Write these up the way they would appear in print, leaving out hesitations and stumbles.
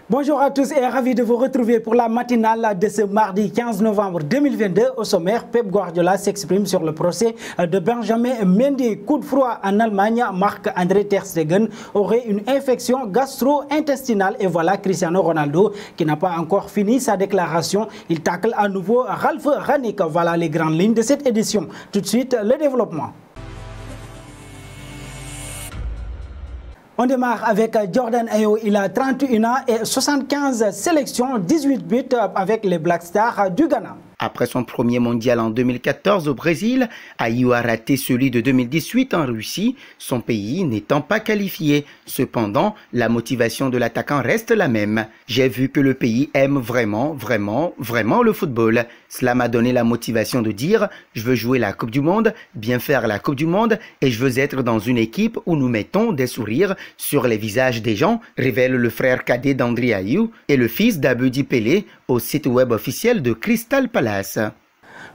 Bonjour à tous et ravi de vous retrouver pour la matinale de ce mardi 15 novembre 2022. Au sommaire, Pep Guardiola s'exprime sur le procès de Benjamin Mendy. Coup de froid en Allemagne, Marc-André Ter Stegen aurait une infection gastro-intestinale. Et voilà Cristiano Ronaldo qui n'a pas encore fini sa déclaration. Il tacle à nouveau Ralf Rangnick. Voilà les grandes lignes de cette édition. Tout de suite, le développement. On démarre avec Jordan Ayew, il a 31 ans et 75 sélections, 18 buts avec les Black Stars du Ghana. Après son premier mondial en 2014 au Brésil, Ayew a raté celui de 2018 en Russie, son pays n'étant pas qualifié. Cependant, la motivation de l'attaquant reste la même. J'ai vu que le pays aime vraiment le football. Cela m'a donné la motivation de dire « Je veux jouer la Coupe du Monde, bien faire la Coupe du Monde et je veux être dans une équipe où nous mettons des sourires sur les visages des gens », révèle le frère cadet d'André Ayew et le fils d'Abedi Pelé au site web officiel de Crystal Palace.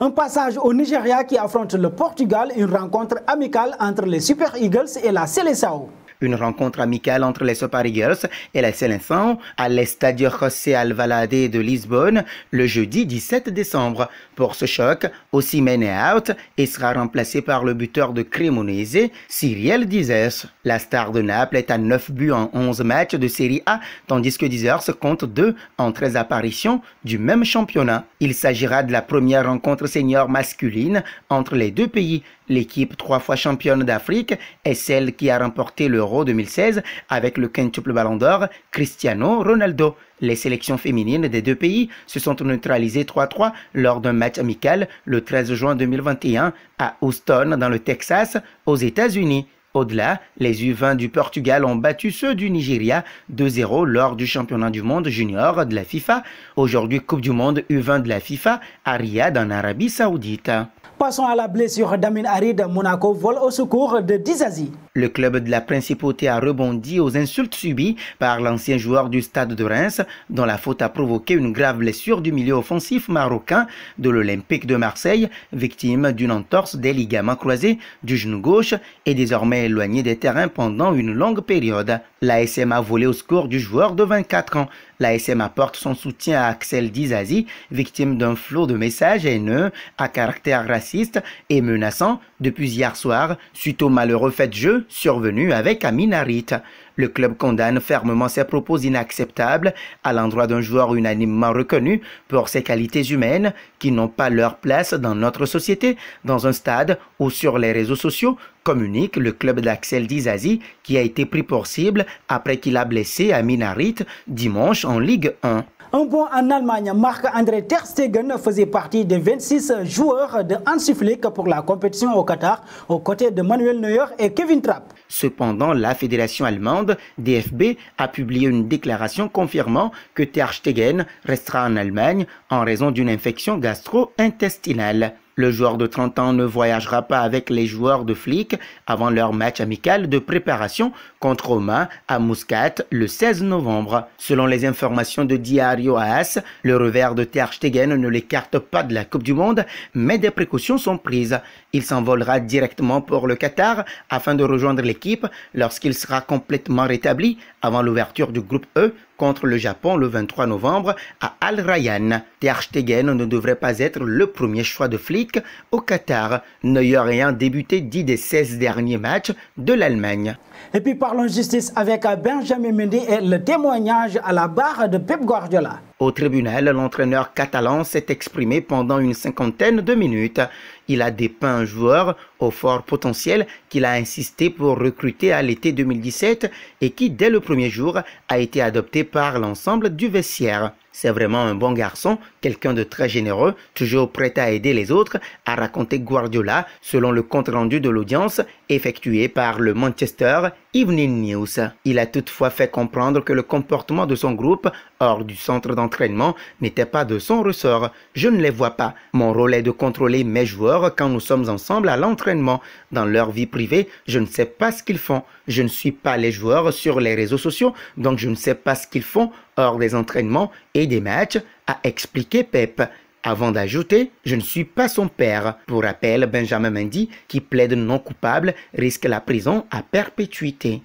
Un passage au Nigeria qui affronte le Portugal, une rencontre amicale entre les Super Eagles et la Seleção. Une rencontre amicale entre les Super Eagles et la Seleção à l'Estadio José Alvalade de Lisbonne le jeudi 17 décembre. Pour ce choc, Osimhen est out et sera remplacé par le buteur de Cremonese, Cyriel Dizers. La star de Naples est à 9 buts en 11 matchs de Série A, tandis que Dizers compte 2 en 13 apparitions du même championnat. Il s'agira de la première rencontre senior masculine entre les deux pays. L'équipe 3 fois championne d'Afrique est celle qui a remporté l'Euro 2016 avec le quintuple Ballon d'Or Cristiano Ronaldo. Les sélections féminines des deux pays se sont neutralisées 3-3 lors d'un match amical le 13 juin 2021 à Houston dans le Texas aux États-Unis. Au-delà, les U20 du Portugal ont battu ceux du Nigeria 2-0 lors du championnat du monde junior de la FIFA. Aujourd'hui, Coupe du monde U20 de la FIFA à Riyad en Arabie Saoudite. Passons à la blessure d'Amin Harid. Monaco vole au secours de Dizazi. Le club de la Principauté a rebondi aux insultes subies par l'ancien joueur du Stade de Reims, dont la faute a provoqué une grave blessure du milieu offensif marocain de l'Olympique de Marseille, victime d'une entorse des ligaments croisés du genou gauche et désormais éloigné des terrains pendant une longue période. L'ASM a volé au secours du joueur de 24 ans. L'ASM apporte son soutien à Axel Dizazi, victime d'un flot de messages haineux à caractère raciste et menaçant depuis hier soir suite au malheureux fait de jeu survenu avec Amin Harit. Le club condamne fermement ces propos inacceptables à l'endroit d'un joueur unanimement reconnu pour ses qualités humaines qui n'ont pas leur place dans notre société, dans un stade ou sur les réseaux sociaux, communique le club d'Axel Dizazi qui a été pris pour cible après qu'il a blessé Amin Harit dimanche en Ligue 1. Un bond en Allemagne, Marc-André Ter Stegen faisait partie des 26 joueurs de Hansi Flick pour la compétition au Qatar, aux côtés de Manuel Neuer et Kevin Trapp. Cependant, la fédération allemande, DFB, a publié une déclaration confirmant que Ter Stegen restera en Allemagne en raison d'une infection gastro-intestinale. Le joueur de 30 ans ne voyagera pas avec les joueurs de Flick avant leur match amical de préparation contre Roma à Muscat le 16 novembre. Selon les informations de Diario AS, le revers de Ter Stegen ne l'écarte pas de la Coupe du Monde, mais des précautions sont prises. Il s'envolera directement pour le Qatar afin de rejoindre l'équipe lorsqu'il sera complètement rétabli avant l'ouverture du groupe E contre le Japon le 23 novembre à Al Rayyan. Ter Stegen ne devrait pas être le premier choix de Flick au Qatar, Neuer ayant débuté 10 des 16 derniers matchs de l'Allemagne. Et puis parlons justice avec Benjamin Mendy et le témoignage à la barre de Pep Guardiola. Au tribunal, l'entraîneur catalan s'est exprimé pendant une cinquantaine de minutes. Il a dépeint un joueur au fort potentiel qu'il a insisté pour recruter à l'été 2017 et qui, dès le premier jour, a été adopté par l'ensemble du vestiaire. C'est vraiment un bon garçon, quelqu'un de très généreux, toujours prêt à aider les autres, a raconté Guardiola selon le compte-rendu de l'audience effectué par le Manchester Evening News. Il a toutefois fait comprendre que le comportement de son groupe hors du centre d'entraînement n'était pas de son ressort. Je ne les vois pas. Mon rôle est de contrôler mes joueurs quand nous sommes ensemble à l'entraînement. Dans leur vie privée, je ne sais pas ce qu'ils font. Je ne suis pas les joueurs sur les réseaux sociaux, donc je ne sais pas ce qu'ils font hors des entraînements et des matchs, a expliqué Pep. Avant d'ajouter, je ne suis pas son père. Pour rappel, Benjamin Mendy, qui plaide non coupable, risque la prison à perpétuité.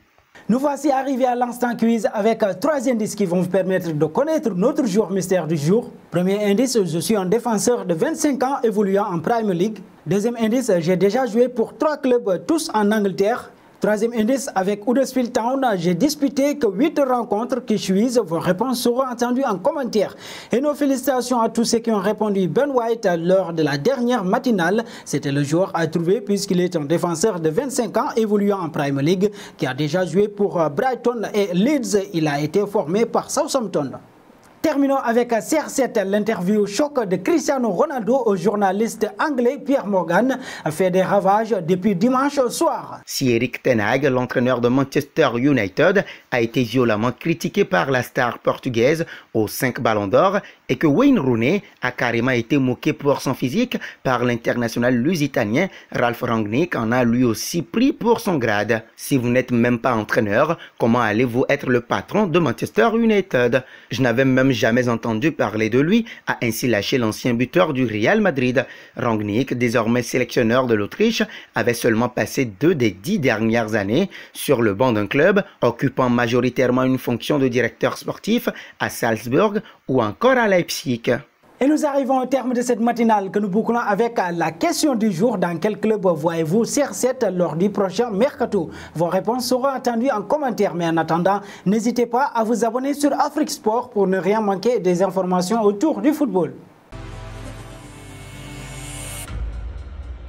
Nous voici arrivés à l'instant quiz avec 3 indices qui vont vous permettre de connaître notre joueur mystère du jour. Premier indice, je suis un défenseur de 25 ans évoluant en Premier League. Deuxième indice, j'ai déjà joué pour 3 clubs, tous en Angleterre. Troisième indice, avec Huddersfield Town, j'ai disputé que 8 rencontres qui suivent. Vos réponses seront entendues en commentaire. Et nos félicitations à tous ceux qui ont répondu Ben White lors de la dernière matinale. C'était le joueur à trouver puisqu'il est un défenseur de 25 ans évoluant en Premier League qui a déjà joué pour Brighton et Leeds. Il a été formé par Southampton. Terminons avec CR7, l'interview choc de Cristiano Ronaldo au journaliste anglais Pierre Morgan a fait des ravages depuis dimanche soir. Si Erik ten Hag, l'entraîneur de Manchester United, a été violemment critiqué par la star portugaise aux 5 ballons d'or et que Wayne Rooney a carrément été moqué pour son physique par l'international lusitanien Ralf Rangnick en a lui aussi pris pour son grade. Si vous n'êtes même pas entraîneur, comment allez-vous être le patron de Manchester United? Je n'avais même jamais entendu parler de lui, a ainsi lâché l'ancien buteur du Real Madrid. Rangnick, désormais sélectionneur de l'Autriche, avait seulement passé 2 des 10 dernières années sur le banc d'un club, occupant majoritairement une fonction de directeur sportif à Salzburg ou encore à Leipzig. Et nous arrivons au terme de cette matinale que nous bouclons avec la question du jour. Dans quel club voyez-vous CR7 lors du prochain mercato? Vos réponses seront attendues en commentaire. Mais en attendant, n'hésitez pas à vous abonner sur Afrique Sport pour ne rien manquer des informations autour du football.